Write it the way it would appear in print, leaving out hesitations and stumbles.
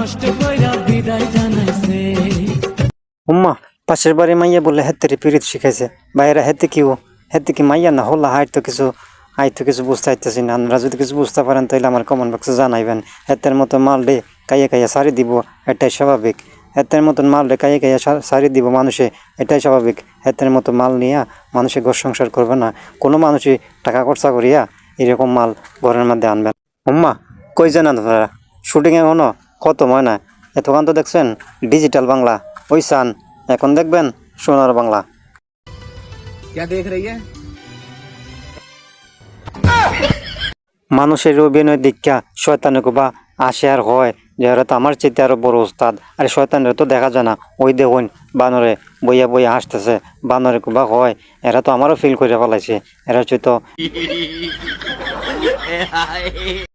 নষ্ট কইরা বিদায় জানাইছে। উম্মা পাশের বাড়ি মাইয়া বলে হেতের পিরিত শিখাইছে, বাইরে হেতে কি মাইয়া না হল্লা হাই তো কিছু বুঝতে পারতেছি না। আপনারা যদি কিছু বুঝতে পারেন তাহলে আমার কমেন্ট বক্সে জানাইবেন। হেতের মতো মাল ডে কাইয়া সারি দিব, এটাই স্বাভাবিক। হেতের মতন মাল ডে কাইয়া সারি দিব মানুষে, এটাই স্বাভাবিক। হেতের মতো মাল নিয়ে মানুষে ঘর সংসার করবে না। কোনো মানুষই টাকা খরচা করিয়া এরকম মাল ঘরের মধ্যে আনবেন। উম্মা কই যান আপনারা? শুটিং এখনো খতম হয় না। এতক্ষণ তো দেখছেন ডিজিটাল বাংলা, ওই সান এখন দেখবেন সোনার বাংলা। क्या देख रही है? মানুষের অভিনয় দীক্ষা শয়তানে বা আসে আর হয় যে এরা তো আমার চেয়ে আরো বড় ওস্তাদ। আরে শয়তানের তো দেখা যায় না, ওই দেখুন বানরে বইয়া হাসতেছে। বানরে কুবা হয় এরা তো আমারও ফিল করে ফেলাইছে, এরা হচ্ছে তো